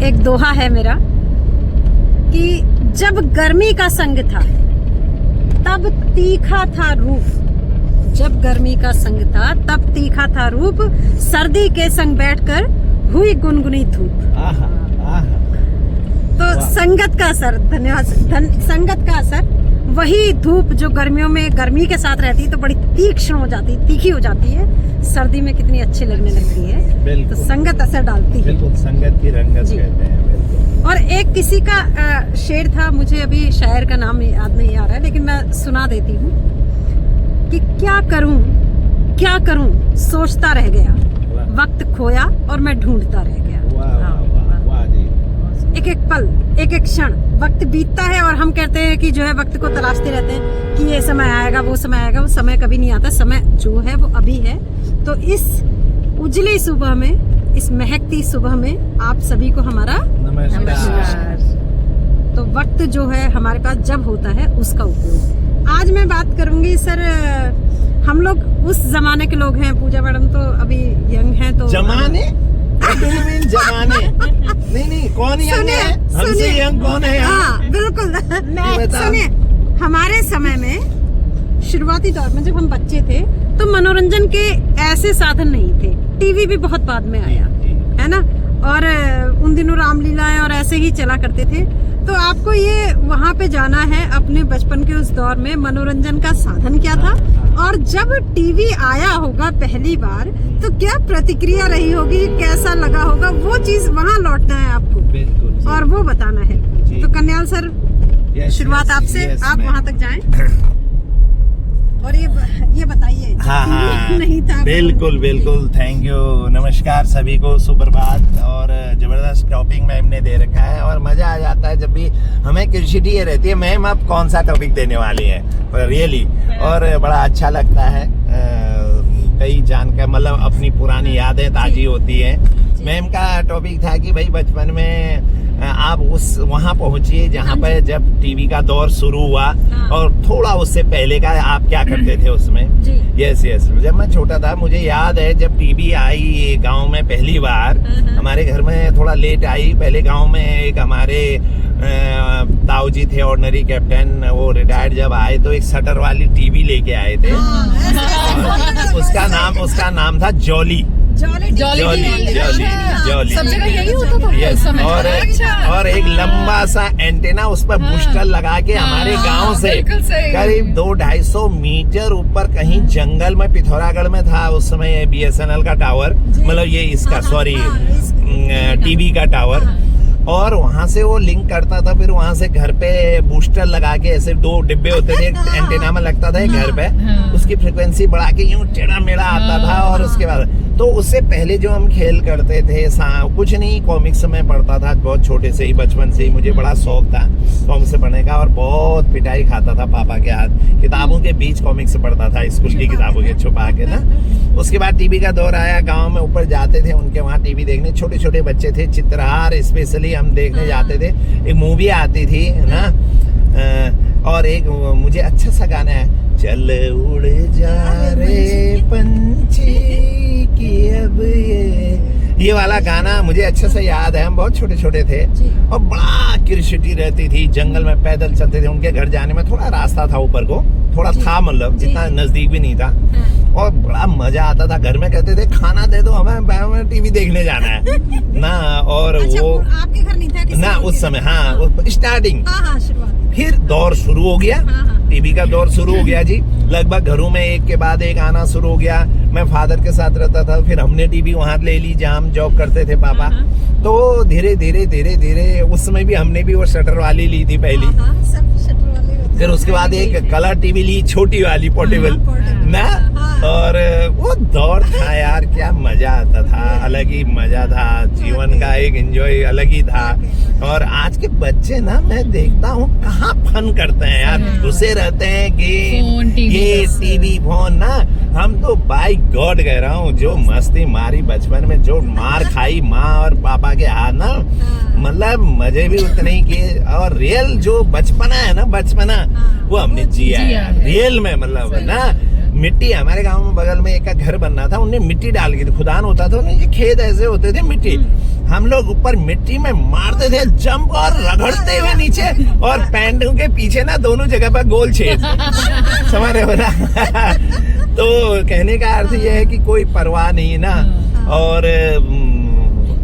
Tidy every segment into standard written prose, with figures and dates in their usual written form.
एक दोहा है मेरा कि जब गर्मी का संग था तब तीखा था रूप, जब गर्मी का संग था तब तीखा था रूप, सर्दी के संग बैठकर हुई गुनगुनी धूप। तो संगत का असर, धन्यवाद, संगत का असर, वही धूप जो गर्मियों में गर्मी के साथ रहती है तो बड़ी तीक्ष्ण हो जाती है, तीखी हो जाती है, सर्दी में कितनी अच्छी लगने लगती है। तो संगत असर डालती है। बिल्कुल, संगत की रंगत कहते हैं। बिल्कुल। और एक किसी का शेर था, मुझे अभी शायर का नाम याद नहीं आ रहा है, लेकिन मैं सुना देती हूँ कि क्या करूं सोचता रह गया, वक्त खोया और मैं ढूंढता रह गया। एक एक पल, एक एक क्षण वक्त बीतता है और हम कहते हैं कि जो है वक्त को तलाशते रहते हैं कि ये समय आएगा, वो समय आएगा। वो समय कभी नहीं आता, समय जो है वो अभी है। तो इस उजली सुबह में, इस महकती सुबह में आप सभी को हमारा नमस्कार। तो वक्त जो है हमारे पास जब होता है उसका उपयोग। आज मैं बात करूंगी सर, हम लोग उस जमाने के लोग हैं, पूजा मैडम तो अभी यंग हैं, तो जमाने जमाने नहीं कौन यंग है? हमसे यंग कौन है? हाँ बिल्कुल। सुनिए, हमारे समय में शुरुआती दौर में जब हम बच्चे थे तो मनोरंजन के ऐसे साधन नहीं थे। टीवी भी बहुत बाद में आया है ना, और उन दिनों रामलीलाएं और ऐसे ही चला करते थे। तो आपको ये वहाँ पे जाना है अपने बचपन के उस दौर में, मनोरंजन का साधन क्या था और जब टीवी आया होगा पहली बार तो क्या प्रतिक्रिया रही होगी, कैसा लगा होगा, वो चीज वहाँ लौटना है आपको। बिल्कुल। और वो बताना है। तो कन्याल सर, शुरुआत आपसे, आप वहाँ तक जाएं और ये बताइए। हाँ नहीं था। बिल्कुल। थैंक यू, नमस्कार सभी को, सुप्रभात। और जबरदस्त टॉपिक मैम ने दे रखा है और मजा आ जाता है जब भी हमें क्यूरियोसिटी ये रहती है मैम आप कौन सा टॉपिक देने वाली है, रियली। और बड़ा अच्छा लगता है, कई जानकर मतलब अपनी पुरानी यादें ताजी होती है। मैम का टॉपिक था कि भाई बचपन में आप उस वहाँ पहुंचिए जहाँ पर जब टीवी का दौर शुरू हुआ और थोड़ा उससे पहले का आप क्या करते थे उसमें। यस जब मैं छोटा था मुझे याद है जब टीवी आई गांव में पहली बार, हमारे घर में थोड़ा लेट आई। पहले गांव में एक हमारे ताऊ जी थे ऑर्डिनरी कैप्टन, वो रिटायर्ड जब आए तो एक शटर वाली टीवी लेके आए थे। उसका नाम था जॉली। सब जगह यही होता था। यस, और एक लंबा सा एंटेना उस पर बूस्टर लगा के हमारे गांव से करीब 200-250 मीटर ऊपर कहीं जंगल में पिथौरागढ़ में था उस समय BSNL का टावर, मतलब ये इसका सॉरी टीवी का टावर। और वहाँ से वो लिंक करता था, फिर वहाँ से घर पे बूस्टर लगा के ऐसे 2 डिब्बे होते थे, एंटेना में लगता था घर पे, उसकी फ्रिक्वेंसी बढ़ा के यूं टेढ़ा मेढ़ा आता था। और उसके बाद तो उससे पहले जो हम खेल करते थे कुछ नहीं, कॉमिक्स में पढ़ता था बहुत छोटे से ही, बचपन से ही मुझे बड़ा शौक था कॉमिक्स से पढ़ने का और बहुत पिटाई खाता था पापा के हाथ। किताबों के बीच कॉमिक्स पढ़ता था, स्कूल की किताबों के छुपा के ना। उसके बाद टीवी का दौर आया, गाँव में ऊपर जाते थे उनके वहाँ टीवी देखने, छोटे छोटे बच्चे थे, चित्रहार स्पेशली हम देखने जाते थे। एक मूवी आती थी ना, और एक मुझे अच्छा सा गाना है, चल उड़ जा रे पंछी की अब ये वाला गाना मुझे अच्छे से याद है। हम बहुत छोटे छोटे थे और बड़ा क्यूरियोसिटी रहती थी, जंगल में पैदल चलते थे। उनके घर जाने में थोड़ा रास्ता था ऊपर को, थोड़ा था मतलब जितना नजदीक भी नहीं था, और बड़ा मजा आता था। घर में कहते थे खाना दे दो हमें टीवी देखने जाना है ना। और अच्छा, वो आपके घर नहीं था ना उस समय, हाँ स्टार्टिंग। फिर दौर शुरू हो गया, टीवी का दौर शुरू हो गया जी। लगभग घरों में एक के बाद एक आना शुरू हो गया। मैं फादर के साथ रहता था, फिर हमने टीवी वहां ले ली जहाँ हम जॉब करते थे पापा। तो धीरे धीरे उस समय भी हमने भी वो शटर वाली ली थी पहली। फिर उसके बाद एक कलर टीवी ली, छोटी वाली पोर्टेबल ना। और वो दौर था यार, क्या मजा आता था, अलग ही मजा था, जीवन का एक एंजॉय अलग ही था। और आज के बच्चे ना मैं देखता हूँ कहाँ फन करते हैं यार, घुसे रहते हैं कि ये टीवी फोन ना। हम तो बाई गॉड कह रहा हूँ, जो मस्ती मारी बचपन में, जो मार खाई माँ और पापा के हाथ ना, मतलब मजे भी उतने ही किए। और रियल जो बचपना है ना, बचपना वो हमने जिया है रियल में, मतलब ना। मिट्टी, हमारे गांव में बगल में एक का घर बनना था, उनने मिट्टी डाल के, खुदान होता था, उनके खेत ऐसे होते थे मिट्टी, हम लोग ऊपर मिट्टी में मारते थे जंप और रगड़ते हुए नीचे, और पैंटों के पीछे ना दोनों जगह पर गोल छेद। समझ रहे हो ना? तो कहने का अर्थ ये है कि कोई परवाह नहीं ना। और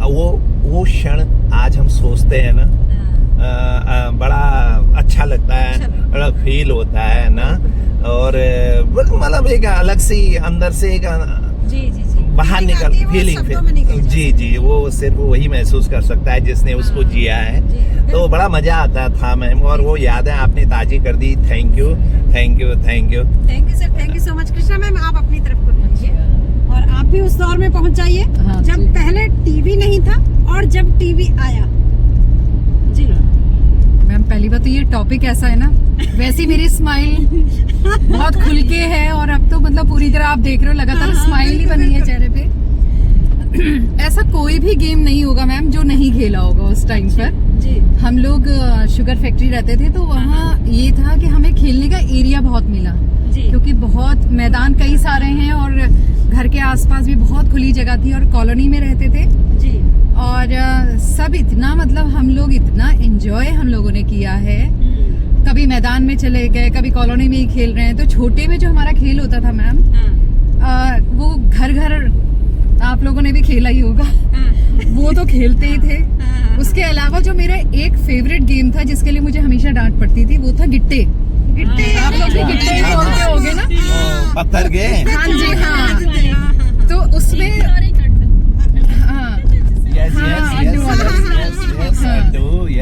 वो क्षण आज हम सोचते हैं ना, बड़ा अच्छा लगता है, बड़ा फील होता है ना। और मतलब एक अलग सी अंदर से एक बाहर निकल फीलिंग, जी वो सिर्फ वही महसूस कर सकता है जिसने उसको जिया है। तो बड़ा मजा आता था मैम, और वो यादें आपने ताजी कर दी। Thank you sir, thank you so much. Krishna ma'am, आप अपनी तरफ को लीजिए और आप भी उस दौर में पहुंच जाइए जब पहले टीवी नहीं था और जब टीवी आया। जी मैम, पहली बात तो ये टॉपिक ऐसा है ना, वैसे मेरी स्माइल बहुत खुल के है, और अब तो मतलब पूरी तरह आप देख रहे हो लगातार स्माइल ही बनी है चेहरे पे। ऐसा कोई भी गेम नहीं होगा मैम जो नहीं खेला होगा उस टाइम पर। जी। हम लोग शुगर फैक्ट्री रहते थे, तो वहाँ ये था कि हमें खेलने का एरिया बहुत मिला, क्योंकि बहुत मैदान कई सारे हैं और घर के आसपास भी बहुत खुली जगह थी, और कॉलोनी में रहते थे जी। और सब इतना मतलब हम लोग इतना एंजॉय हम लोगों ने किया है। कभी मैदान में चले गए, कभी कॉलोनी में ही खेल रहे हैं। तो छोटे में जो हमारा खेल होता था मैम, वो घर घर आप लोगों ने भी खेला ही होगा, वो तो खेलते ही थे। उसके अलावा जो मेरा एक फेवरेट गेम था जिसके लिए मुझे हमेशा डांट पड़ती थी, वो था गिट्टे। आप लोग भी गिट्टे ही बोलते होगे ना? पत्थर के। हाँ जी, हाँ। तो उसमें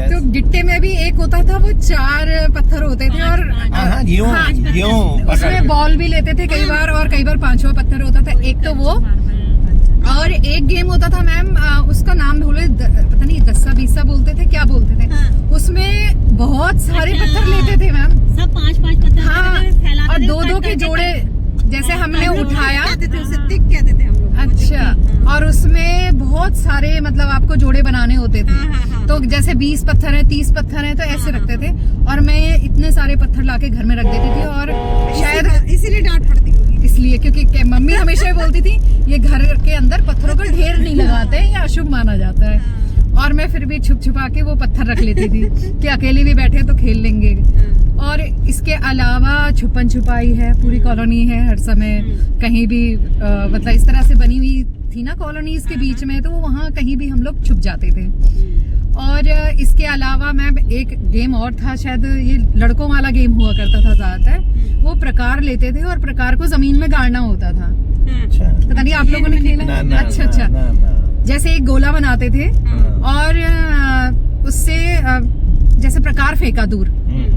तो गिट्टे में भी एक होता था, वो 4 पत्थर होते थे, और उसमें बॉल भी लेते थे कई बार, और कई बार 5वां पत्थर होता था। एक तो वो, और एक गेम होता था मैम, उसका नाम भूले, पता नहीं 10-20 बोलते थे, क्या बोलते थे। उसमें बहुत सारे पत्थर लेते थे मैम, सब 5-5 पत्थर। हाँ, और 2-2 के जोड़े, जैसे हमने उठाया, कहते थे उसे तिक कहते थे हम लोग। अच्छा, और उसमें बहुत सारे मतलब आपको जोड़े बनाने होते थे। तो जैसे 20 पत्थर है, 30 पत्थर है, तो ऐसे रखते थे, और मैं इतने सारे पत्थर लाके घर में रख देती थी। और शायद इसीलिए डांट पड़ती होगी, इसलिए क्योंकि मम्मी हमेशा ये बोलती थी ये घर के अंदर पत्थरों का ढेर नहीं लगाते हैं, या अशुभ माना जाता है। और मैं फिर भी छुप छुपा के वो पत्थर रख लेती थी कि अकेले भी बैठे तो खेल लेंगे। और इसके अलावा छुपन छुपाई है, पूरी कॉलोनी है, हर समय कहीं भी मतलब इस तरह से बनी हुई थी ना कॉलोनीज के बीच में, तो वहाँ कहीं भी हम लोग छुप जाते थे। और इसके अलावा मैम एक गेम और था, शायद ये लड़कों वाला गेम हुआ करता था ज्यादातर, वो प्रकार लेते थे और प्रकार को जमीन में गाड़ना होता था। पता नहीं आप लोगों ने खेला? अच्छा, जैसे एक गोला बनाते थे और उससे जैसे प्रकार फेंका दूर,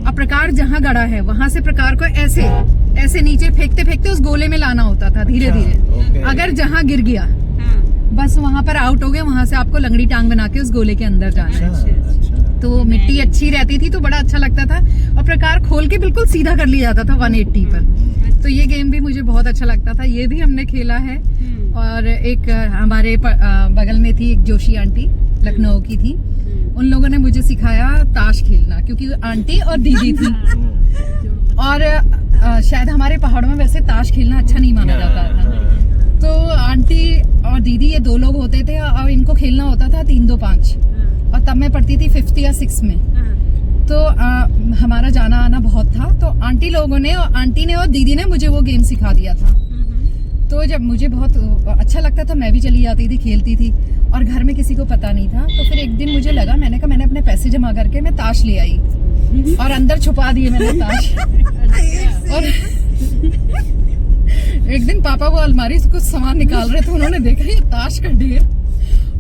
अब प्रकार जहाँ गड़ा है वहां से प्रकार को ऐसे ऐसे नीचे फेंकते फेंकते उस गोले में लाना होता था धीरे धीरे। अगर जहाँ गिर गया बस वहां पर आउट हो गए, वहां से आपको लंगड़ी टांग बना के उस गोले के अंदर जाना है। तो मिट्टी अच्छी रहती थी तो बड़ा अच्छा लगता था, और प्रकार खोल के बिल्कुल सीधा कर लिया जाता था 180 पर। तो ये गेम भी मुझे बहुत अच्छा लगता था, ये भी हमने खेला है। और एक हमारे बगल में थी एक जोशी आंटी, लखनऊ की थी, उन लोगों ने मुझे सिखाया ताश खेलना, क्योंकि आंटी और दीदी थी। और शायद हमारे पहाड़ों में वैसे ताश खेलना अच्छा नहीं माना जाता था, तो आंटी और दीदी ये 2 लोग होते थे और इनको खेलना होता था 3-2-5, और तब मैं पढ़ती थी 5th या 6th में। तो हमारा जाना आना बहुत था, तो आंटी ने और दीदी ने मुझे वो गेम सिखा दिया था। तो जब मुझे बहुत अच्छा लगता था मैं भी चली जाती थी, खेलती थी, और घर में किसी को पता नहीं था। तो फिर एक दिन मुझे लगा, मैंने कहा मैंने अपने पैसे जमा करके मैं ताश ले आई, और अंदर छुपा दिए मैंने ताश। और एक दिन पापा वो अलमारी से कुछ सामान निकाल रहे थे, उन्होंने देखा ये ताश का ढेर,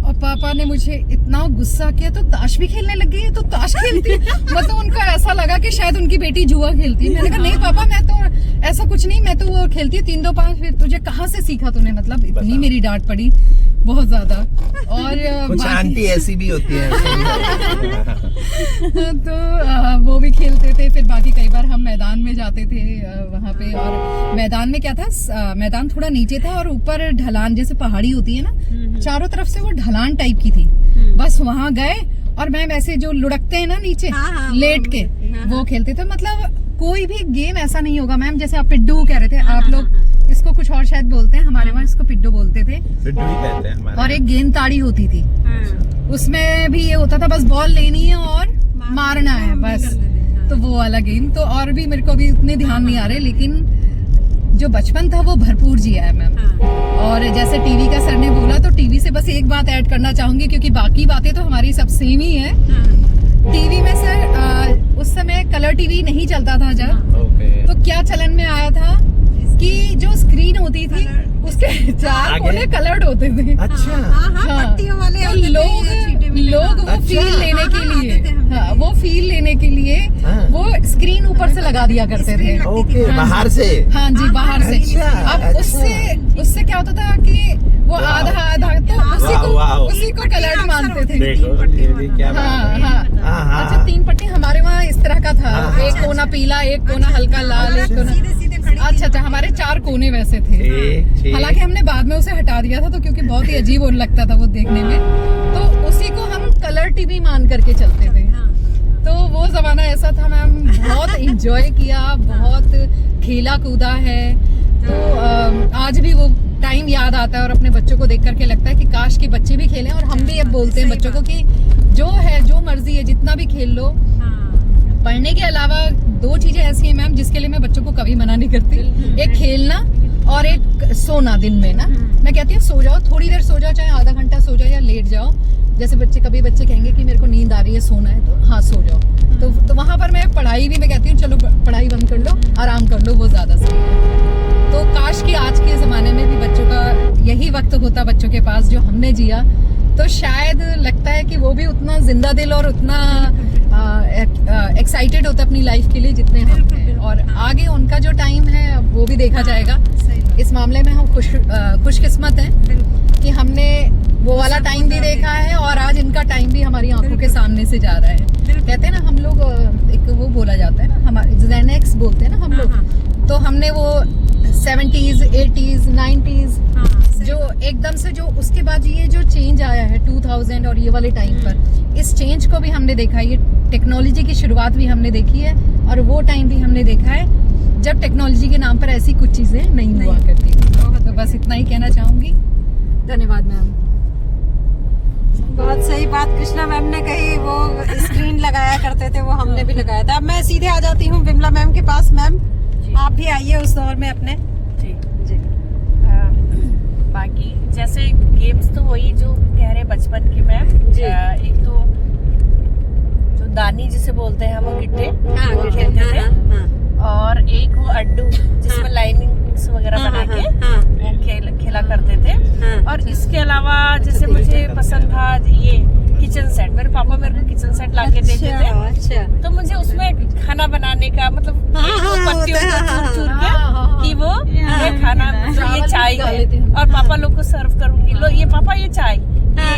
और पापा ने मुझे इतना गुस्सा किया, तो ताश भी खेलने लग गई, तो ताश खेलती। मतलब उनको ऐसा लगा कि शायद उनकी बेटी जुआ खेलती है। मैंने कहा नहीं पापा, मैं तो ऐसा कुछ नहीं, मैं तो वो खेलती है 3-2-5। फिर तुझे कहाँ से सीखा तूने? मतलब इतनी मेरी डांट पड़ी बहुत ज्यादा। और कुछ आंटी ऐसी भी होती है। तो वो भी खेलते थे। फिर बाकी कई बार हम मैदान में जाते थे वहाँ पे, और मैदान में क्या था, मैदान थोड़ा नीचे था और ऊपर ढलान, जैसे पहाड़ी होती है ना, चारों तरफ से वो ढलान टाइप की थी। बस वहाँ गए और मैम ऐसे जो लुढ़कते हैं ना नीचे लेट के, वो खेलते थे। मतलब कोई भी गेम ऐसा नहीं होगा मैम, जैसे आप पिड्डू कह रहे थे, आप लोग इसको कुछ और शायद बोलते हैं, हमारे वहाँ इसको पिड्डू बोलते थे। पिड्डू ही कहते हैं हमारे। और एक गेंद ताड़ी होती थी, उसमें भी ये होता था बस बॉल लेनी है और मारना है बस। तो वो वाला गेम तो और भी मेरे को अभी उतने ध्यान नहीं आ रहे, लेकिन जो बचपन था वो भरपूर जिया है मैम। और जैसे टीवी का सर ने बोला, तो टीवी से बस एक बात ऐड करना चाहूंगी, क्योंकि बाकी बातें तो हमारी सब सेम ही है। टीवी में सर उस समय कलर टीवी नहीं चलता था जब, तो क्या चलन में आया था कि जो स्क्रीन होती थी उसके 4 कोने कलर्ड होते थे। अच्छा। पट्टियों वाले तो लोग वो फील लेने के लिए, हाँ, वो फील लेने के लिए वो स्क्रीन ऊपर से लगा दिया करते थे। ओके, बाहर से। हाँ जी, बाहर से। अब उससे क्या होता था कि वो आधा तो उसी को कलर्ड मानते थे। देखो, ये भी क्या बात है। हाँ। अच्छा, 3 पट्टी हमारे वहाँ इस तरह का था, एक कोना पीला, एक कोना हल्का लाल, एक कोना। अच्छा, हमारे 4 कोने वैसे थे। हालांकि हमने बाद में उसे हटा दिया था, तो क्योंकि बहुत ही अजीब लगता था वो देखने में, तो उसी को हम कलर टीवी मान करके चलते थे। तो वो जमाना ऐसा था मैम, बहुत एंजॉय किया, बहुत खेला कूदा है। तो आज भी वो टाइम याद आता है और अपने बच्चों को देख करके लगता है कि काश के बच्चे भी खेलें। और हम भी अब बोलते हैं बच्चों को कि जो है, जो मर्जी है, जितना भी खेल लो। पढ़ने के अलावा 2 चीजें ऐसी हैं मैम जिसके लिए मैं बच्चों को कभी मना नहीं करती, एक खेलना और एक सोना। दिन में ना मैं कहती हूँ सो जाओ, थोड़ी देर सो जाओ, चाहे आधा घंटा सो जाओ या लेट जाओ। जैसे कभी बच्चे कहेंगे कि मेरे को नींद आ रही है, सोना है, तो हाँ सो जाओ। तो वहां पर मैं पढ़ाई भी मैं कहती हूँ चलो पढ़ाई बंद कर लो, आराम कर लो, वो ज्यादा सही है। तो काश कि आज के जमाने में भी बच्चों का यही वक्त होता बच्चों के पास जो हमने जिया, तो शायद लगता है कि वो भी उतना जिंदा दिल और उतना एक्साइटेड होता अपनी लाइफ के लिए जितने हम हैं। और आगे उनका जो टाइम है वो भी देखा जाएगा। इस मामले में हम खुशकिस्मत हैं कि हमने वो वाला टाइम भी देखा है और आज इनका टाइम भी हमारी आंखों के सामने से जा रहा है। कहते हैं ना हम लोग, एक वो बोला जाता है ना, हमारे जेनेक्स बोलते हैं ना हम लोग, तो हमने वो 70s 80s 90s जो एकदम से जो उसके बाद ये जो चेंज आया है 2000 और ये वाले टाइम पर, इस चेंज को भी हमने देखा है। ये टेक्नोलॉजी की शुरुआत भी हमने देखी है और वो टाइम भी हमने देखा है जब टेक्नोलॉजी के नाम पर ऐसी कुछ चीजें नहीं हुआ करती थी। तो बस इतना ही कहना चाहूंगी। धन्यवाद मैम। बहुत सही बात कृष्णा मैम ने कही, वो स्क्रीन लगाया करते थे, वो हमने भी लगाया था। अब मैं सीधे आ जाती हूँ विमला मैम के पास। मैम आप भी आइए उस दौर में अपने। जी। बाकी जैसे गेम्स तो वही जो कह रहे बचपन के मैम। एक तो जो दानी जिसे बोलते हैं हम, वो गिट्टे वो खेलते थे। और एक वो अड्डू जिसमें लाइनिंग्स वगैरह बना के वो खेला करते थे। और इसके अलावा जैसे मुझे पसंद था ये किचन सेट, मेरे पापा मेरे को किचन सेट ला के देते थे। तो मुझे उसमें खाना बनाने का मतलब पत्तियों को चूर के कि वो ये खाना, मतलब ये चाय है और पापा लोग को सर्व करूंगी, लो ये पापा ये चाय,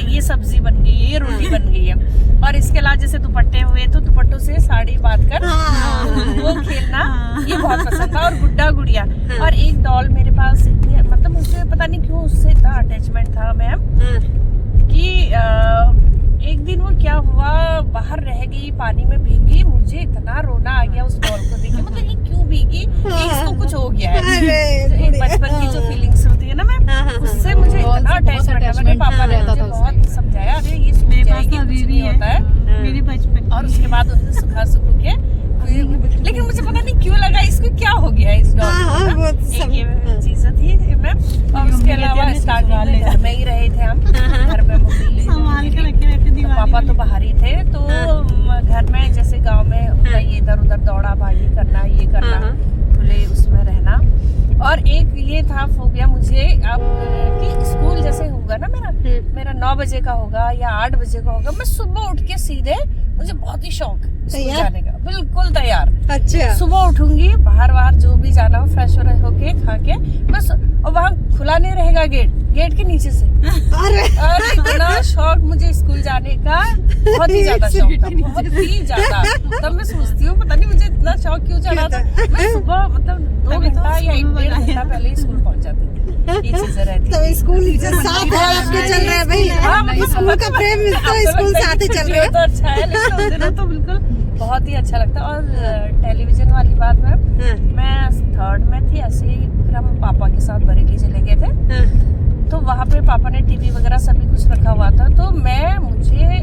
ये सब्जी बन गई है, ये रोटी बन गई है। और इसके अलावा जैसे दुपट्टे हुए तो दुपट्टों से साड़ी बांध कर वो खेलना ये बहुत पसंद था। और गुड्डा गुड़िया और एक डॉल मेरे पास, मतलब मुझे पता नहीं क्यों उससे इतना अटैचमेंट था मैम कि एक दिन वो क्या हुआ, बाहर रह गई, पानी में भीग गई, मुझे इतना रोना आ गया उस डॉल को देख के। मतलब ये क्यों भीगी, इसको कुछ हो गया है। एक बचपन की जो फीलिंग्स होती है ना मैम, उससे मुझे इतना अटैचमेंट है। मेरे पापा ने मुझे बहुत समझाया, अरे ये सूख जाएगी, कुछ नहीं होता है मेरे बचपन। और उसके बाद उसे सुखा सुखू के, लेकिन मुझे पता नहीं क्यों लगा इसको क्या हो गया इस डॉल को। एक ये चीज थी मैम। और उसके अलावा स्टार्ट वाले घर में ही रहे थे हम, घर में तो पापा तो बाहर ही थे। तो घर में जैसे गांव में होता ये इधर उधर दौड़ा भागी करना, ये करना, खुले उसमें रहना। और एक ये था फोबिया मुझे अब कि स्कूल जैसे होगा ना मेरा 9 बजे का होगा या 8 बजे का होगा, मैं सुबह उठ के सीधे, मुझे बहुत ही शौक स्कूल जाने का, बिल्कुल तैयार। अच्छा। सुबह उठूंगी, बाहर जो भी जाना हो, फ्रेश होके खा के बस, और वहाँ खुला नहीं रहेगा गेट के नीचे से। अरे इतना शौक मुझे स्कूल जाने का, बहुत ही ज्यादा शौक था, बहुत ही ज्यादा। तब मैं सोचती हूँ पता नहीं मुझे इतना शौक क्यों चढ़ा था। मैं सुबह मतलब 2 घंटा या 1-1.5 घंटा पहले ही स्कूल पहुँच जाती थी। ये चीजें रहती तो स्कूल साथ आपके चल रहा है भाई। स्कूल का प्रेम तो स्कूल साथ ही चल रहा है। तो अच्छा है, लेकिन उस दिनों तो बिल्कुल बहुत ही अच्छा लगता। और टेलीविजन वाली बात में, मैं 3rd में थी, ऐसे ही फिर हम पापा के साथ बरेली चले गए थे। तो वहाँ पे पापा ने टीवी वगैरह सभी कुछ रखा हुआ था। तो मुझे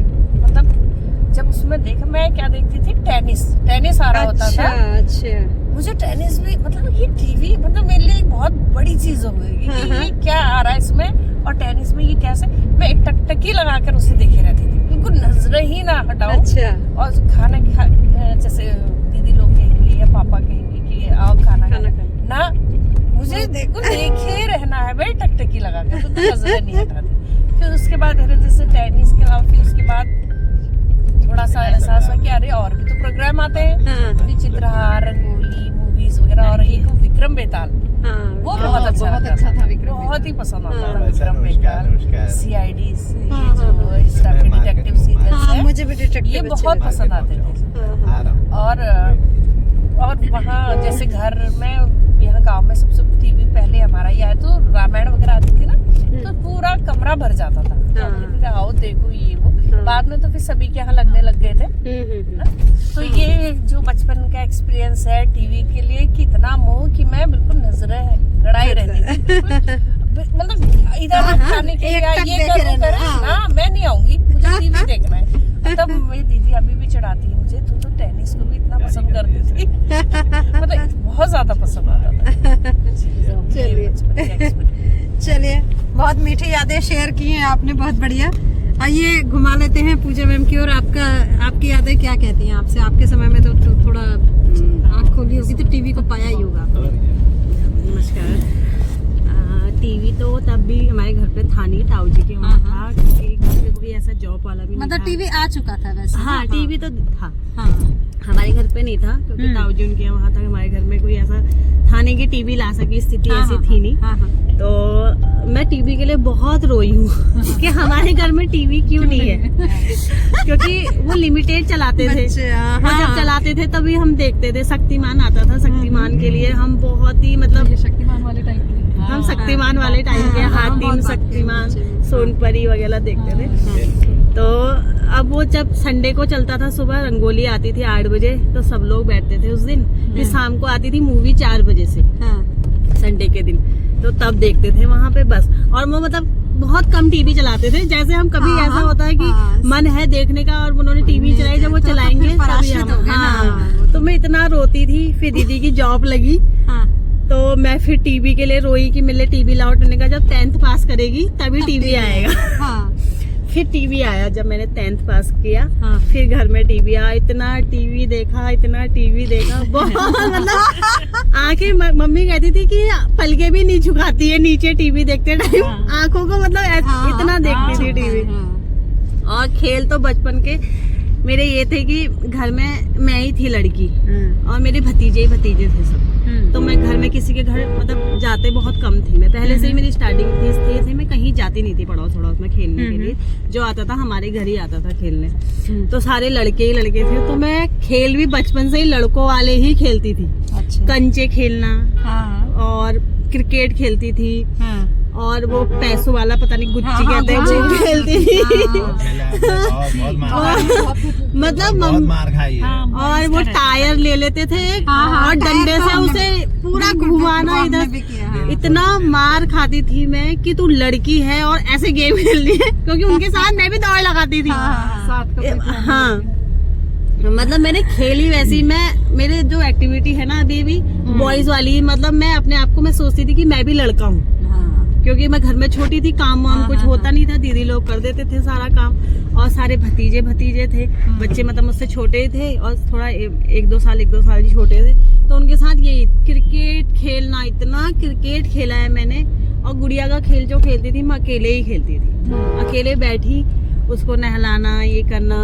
मैं क्या देखती थी, टेनिस आ रहा होता था। अच्छा मुझे टेनिस भी मतलब ये टीवी मतलब मेरे लिए एक बहुत बड़ी चीज हो गई कि ये क्या आ रहा है इसमें, और टेनिस में ये कैसे, मैं एक टकटकी लगाकर उसे देखे रहती थी, बिल्कुल नजर ही ना हटाऊं। अच्छा और खाना जैसे दीदी लोग कहेंगे या पापा कहेंगे कि आओ खाना ना, मुझे देखे रहना है भाई, टकटकी लगाकर, तो नजर नहीं हटाती। फिर उसके बाद जैसे टेनिस के अलावा फिर उसके बाद थोड़ा सा एहसास हुआ कि अरे और भी तो प्रोग्राम आते हैं, फिर चित्रहार, रंगोली, मूवीज वगैरह, और एक विक्रम बेताल, वो बहुत अच्छा था विक्रम, बहुत ही पसंद आता था विक्रम बेताल, CID, ये जो इस टाइप के डिटेक्टिव सीरियल्स हैं, मुझे भी डिटेक्टिव ये बहुत पसंद आते थे। और वहाँ जैसे घर में, यहाँ गांव में सबसे टीवी पहले हमारा ही आया, तो रामायण वगैरह आती थी ना, तो पूरा कमरा भर जाता था, तो आओ देखो ये वो। बाद में तो फिर सभी के यहाँ लगने लग गए थे। तो ये जो बचपन का एक्सपीरियंस है टीवी के लिए, कितना मोह कि मैं बिल्कुल नजरें गड़ाई रहती थी, मतलब इधर खाने के लिए ये करो ना, मैं नहीं आऊंगी, मुझे टीवी देखना है। तब मेरी दीदी अभी भी चढ़ाती है मुझे, तो टेनिस को भी इतना पसंद करती थी, मतलब बहुत ज्यादा पसंद आता था। चलिए बहुत मीठी यादें शेयर की हैं आपने, बहुत बढ़िया। आइए घुमा लेते हैं पूजा मैम की, और आपकी यादें क्या कहती हैं आपसे? आपके समय में तो थोड़ा आँख खोली होगी तो टीवी को पाया ही होगा। नमस्कार। टीवी तो तब भी हमारे घर पे था नहीं, ताऊ जी के वहाँ था, क्योंकि घर में कोई ऐसा जॉब वाला भी नहीं मतलब था। टीवी आ चुका था वैसे? हाँ, टीवी तो था, हाँ हमारे घर पे नहीं था, क्योंकि ताऊ जी उनके वहाँ था। हमारे घर में कोई ऐसा था नहीं कि टीवी ला सके, स्थिति ऐसी थी नहीं। तो मैं टीवी के लिए बहुत रोई हूँ कि हमारे घर में टीवी क्यों नहीं है, क्योंकि वो लिमिटेड चलाते थे, वो जब चलाते थे तभी हम देखते थे। शक्तिमान आता था, शक्तिमान के लिए हम बहुत ही मतलब शक्तिमान वाले टाइप के, हम शक्तिमान वाले टाइम के हातिम, शक्तिमान, सोनपरी वगैरह देखते थे। तो अब वो जब संडे को चलता था, सुबह रंगोली आती थी 8 बजे, तो सब लोग बैठते थे उस दिन। फिर शाम को आती थी मूवी 4 बजे से, संडे के दिन, तो तब देखते थे वहाँ पे बस। और वो मतलब बहुत कम टीवी चलाते थे, जैसे हम कभी ऐसा होता है कि मन है देखने का और उन्होंने टीवी चलाई, जब वो चलाएंगे तभी हम। तो मैं इतना रोती थी। फिर दीदी की जॉब लगी, तो मैं फिर टीवी के लिए रोई कि मेरे लिए टीवी लाओ। उन्होंने कहा जब 10th पास करेगी तभी टीवी आएगा। फिर टीवी आया जब मैंने 10th पास किया। फिर घर में टीवी आया, इतना टीवी देखा बहुत मतलब आंखें, मम्मी कहती थी कि पलके भी नहीं झुकाती है नीचे टीवी देखते टाइम, आंखों को मतलब इतना देखती थी टीवी। और खेल तो बचपन के मेरे ये थे कि घर में मैं ही थी लड़की और मेरे भतीजे थे सब। तो मैं घर में किसी के घर मतलब जाते बहुत कम थी। मैं पहले से ही मेरी स्टार्टिंग थी, मैं कहीं जाती नहीं थी पड़ोस वड़ोस में खेलने के लिए। जो आता था हमारे घर ही आता था खेलने। तो सारे लड़के ही लड़के थे, तो मैं खेल भी बचपन से ही लड़कों वाले ही खेलती थी। कंचे खेलना और क्रिकेट खेलती थी, और वो पैसों वाला पता नहीं गुच्ची कहते हैं वो खेलती थी। मतलब मार खाई है। और वो टायर ले लेते थे और डंडे से उसे पूरा घुमाना इधर। इतना मार खाती थी मैं कि तू लड़की है और ऐसे गेम खेलनी है, क्योंकि उनके साथ मैं भी दौड़ लगाती थी। हाँ, मतलब मैंने खेली वैसी। मेरे जो एक्टिविटी है ना अभी भी बॉयज वाली, मतलब मैं अपने आप को मैं सोचती थी कि मैं भी लड़का हूँ, क्योंकि मैं घर में छोटी थी, काम वाम कुछ होता नहीं था, दीदी लोग कर देते थे सारा काम। और सारे भतीजे थे, बच्चे मतलब मुझसे छोटे थे और थोड़ा एक दो साल छोटे थे। तो उनके साथ यही क्रिकेट खेलना, इतना क्रिकेट खेला है मैंने। और गुड़िया का खेल जो खेलती थी मैं अकेले ही खेलती थी, अकेले बैठी उसको नहलाना, ये करना,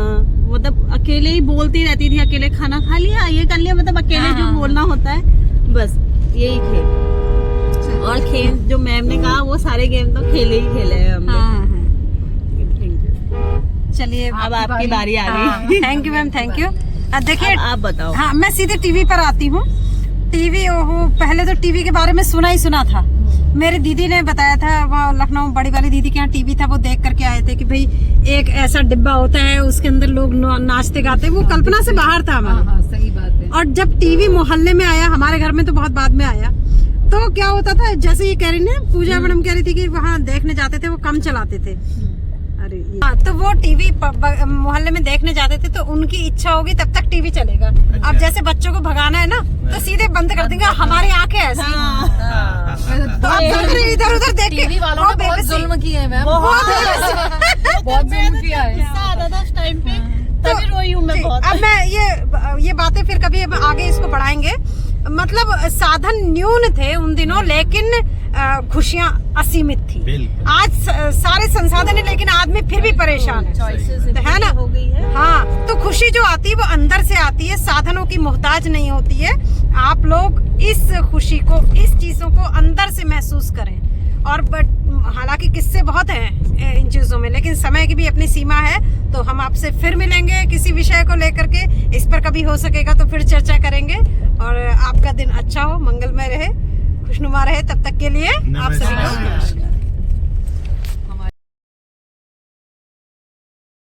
मतलब अकेले ही बोलती रहती थी। अकेले खाना खा लिया, ये कर लिया, मतलब अकेले जो बोलना होता है, बस यही खेल। और खेल जो मैम ने कहा वो सारे गेम तो खेले हैं हमने। चलिए अब आपकी बारी आ गई। Thank you ma'am, thank you. देखिए आप बताओ। हाँ, मैं सीधे टीवी पर आती हूँ। टीवी, पहले तो टीवी के बारे में सुना था। मेरी दीदी ने बताया था, वहाँ लखनऊ बड़ी वाली दीदी के यहाँ टीवी था, वो देख करके आए थे कि भाई एक ऐसा डिब्बा होता है, उसके अंदर लोग नाचते गाते। वो कल्पना से बाहर था हमारा। सही बात है। और जब टीवी मोहल्ले में आया, हमारे घर में तो बहुत बाद में आया, तो क्या होता था, जैसे ये कह रही ना पूजा मैडम कह रही थी कि वहाँ देखने जाते थे, वो कम चलाते थे। अरे हाँ, तो वो टीवी मोहल्ले में देखने जाते थे, तो उनकी इच्छा होगी तब तक टीवी चलेगा। अब जैसे बच्चों को भगाना है ना, तो सीधे बंद कर देंगे, हमारी आंखें ऐसी। तो अब इधर उधर देख के टीवी वालों ने बहुत जुल्म किए हैं मैम, बहुत जुल्म किया है। आता था उस टाइम पे, तभी रोई हूँ मैं बहुत। अब मैं ये बातें फिर कभी आगे इसको बढ़ाएंगे। मतलब साधन न्यून थे उन दिनों, लेकिन खुशियाँ असीमित थी। आज सारे संसाधन है, लेकिन आदमी फिर भी परेशान है ना, हो गई है। हाँ, तो खुशी जो आती है वो अंदर से आती है, साधनों की मोहताज नहीं होती है। आप लोग इस खुशी को, इस चीजों को अंदर से महसूस करें। और हालांकि किस्से बहुत हैं इन चीजों में, लेकिन समय की भी अपनी सीमा है। तो हम आपसे फिर मिलेंगे किसी विषय को लेकर के, इस पर कभी हो सकेगा तो फिर चर्चा करेंगे। और आपका दिन अच्छा हो, मंगलमय रहे, खुशनुमा रहे। तब तक के लिए आप सभी को नमस्कार।